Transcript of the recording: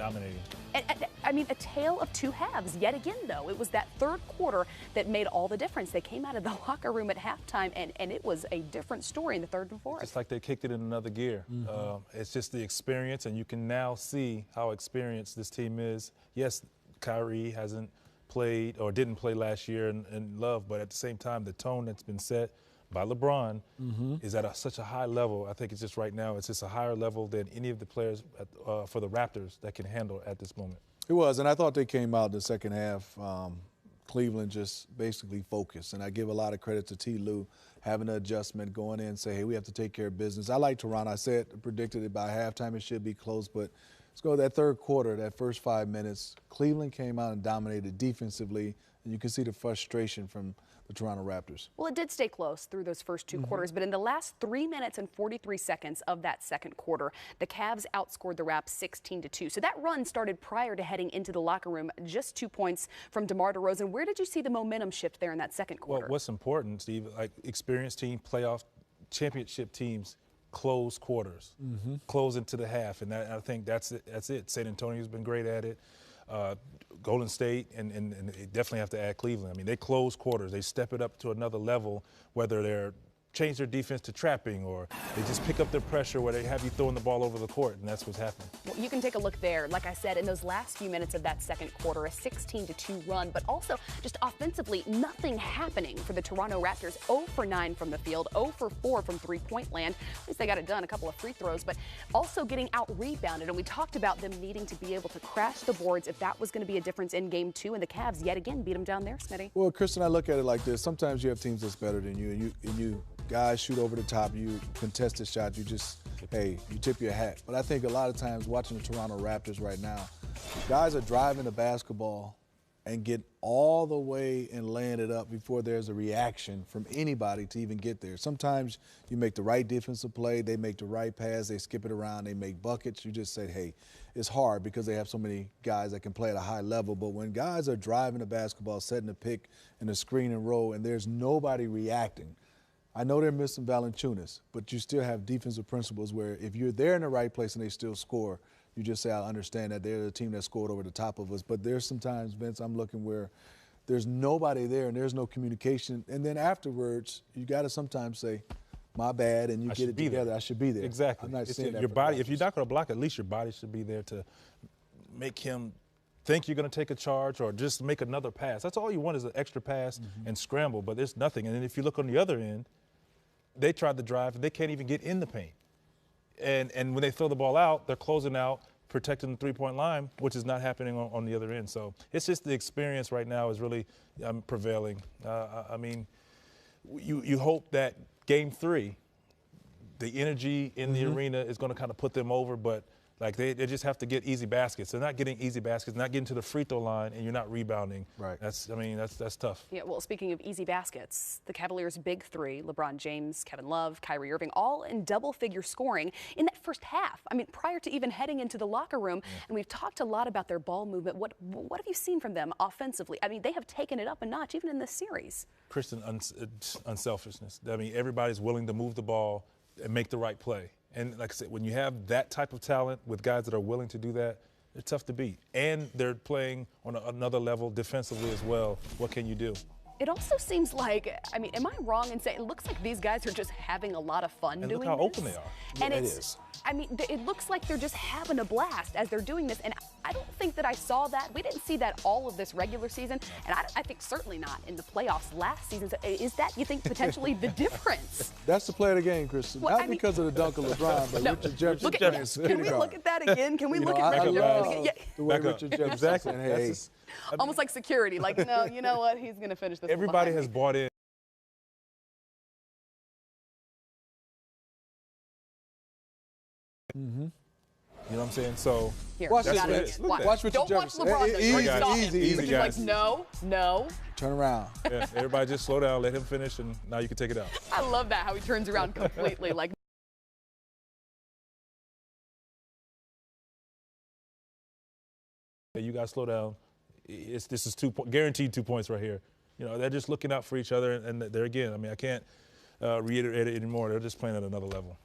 dominating. I mean, a tale of two halves yet again, though. It was that third quarter that made all the difference. They came out of the locker room at halftime, and it was a different story in the third and fourth. It's like they kicked it in another gear. It's just the experience, and you can now see how experienced this team is. Yes, Kyrie hasn't played or didn't play last year in Love, but at the same time, the tone that's been set by LeBron is at such a high level. I think it's just right now, it's just a higher level than any of the players for the Raptors that can handle at this moment. It was, and I thought they came out in the second half. Cleveland just basically focused, and I give a lot of credit to T. Lue having an adjustment, going in and say, hey, we have to take care of business. I like Toronto. I predicted it by halftime it should be close, but let's go that third quarter, that first 5 minutes. Cleveland came out and dominated defensively, and you can see the frustration from the Toronto Raptors. Well, it did stay close through those first two quarters, but in the last 3 minutes and 43 seconds of that second quarter, the Cavs outscored the Raps 16-2. So that run started prior to heading into the locker room, just 2 points from DeMar DeRozan. Where did you see the momentum shift there in that second quarter? Well, what's important, Steve, like experienced team, playoff championship teams, close quarters, close into the half, and I think that's it. San Antonio's been great at it. Golden State, and they definitely have to add Cleveland. I mean, they close quarters. They step it up to another level, whether they're change their defense to trapping or they just pick up their pressure where they have you throwing the ball over the court, and that's what's happening. Well, you can take a look there. Like I said, in those last few minutes of that second quarter, a 16-2 run, but also just offensively, nothing happening for the Toronto Raptors. 0 for 9 from the field, 0 for 4 from three-point land. At least they got it done, a couple of free throws, but also getting out-rebounded. And we talked about them needing to be able to crash the boards if that was going to be a difference in Game 2, and the Cavs yet again beat them down there, Smitty. Well, Kristen, I look at it like this. Sometimes you have teams that's better than you, and you guys shoot over the top, you contest the shot, you just, hey, you tip your hat. But I think a lot of times watching the Toronto Raptors right now, guys are driving the basketball and get all the way and laying it up before there's a reaction from anybody to even get there. Sometimes you make the right defensive play, they make the right pass, they skip it around, they make buckets. You just say, hey, it's hard because they have so many guys that can play at a high level. But when guys are driving the basketball, setting the pick and the screen and roll, and there's nobody reacting, I know they're missing Valanciunas, but you still have defensive principles where if you're there in the right place and they still score, you just say, I understand that they're the team that scored over the top of us. But there's sometimes, Vince, I'm looking where there's nobody there and there's no communication. And then afterwards, you got to sometimes say, my bad, and you get it together. I should be there. Exactly. I'm not saying that your body, if you're not going to block, at least your body should be there to make him think you're going to take a charge or just make another pass. That's all you want is an extra pass and scramble, but there's nothing. And then if you look on the other end, they tried to drive, and they can't even get in the paint. And when they throw the ball out, they're closing out, protecting the three-point line, which is not happening on the other end. So it's just the experience right now is really prevailing. I mean, you hope that Game 3, the energy in the arena is going to kind of put them over, but like they just have to get easy baskets. They're not getting easy baskets, not getting to the free throw line, and you're not rebounding. Right. That's tough. Yeah, well, speaking of easy baskets, the Cavaliers' big three, LeBron James, Kevin Love, Kyrie Irving, all in double-figure scoring in that first half. I mean, prior to even heading into the locker room, and we've talked a lot about their ball movement. What have you seen from them offensively? I mean, they have taken it up a notch even in this series. Christian, unselfishness. I mean, everybody's willing to move the ball and make the right play. And like I said, when you have that type of talent with guys that are willing to do that, they're tough to beat. And they're playing on another level defensively as well. What can you do? It also seems like, I mean, am I wrong in saying it looks like these guys are just having a lot of fun doing this? And look how open they are. And it is. I mean, it looks like they're just having a blast as they're doing this. And I don't think that I saw that. We didn't see that all of this regular season. And I think certainly not in the playoffs last season. So is that, you think, potentially the difference? That's the play of the game, Kristen. Well, not because of the dunk of LeBron, but Richard Jefferson. Can we look at that again? Can we look at Richard Jefferson again? The way Richard Jefferson. Exactly. Hey. Almost like security. Like, no, you know what? He's going to finish this. Everybody has bought in. You know what I'm saying? So here, watch this. Watch Richard Don't Jefferson. watch LeBron. Easy, guys. Like, no. Turn around. Yeah, everybody just slow down, let him finish, and now you can take it out. I love that, how he turns around completely. Like, you guys slow down. This is guaranteed 2 points right here. You know, they're just looking out for each other, and they're, again, I mean, I can't reiterate it anymore. They're just playing at another level.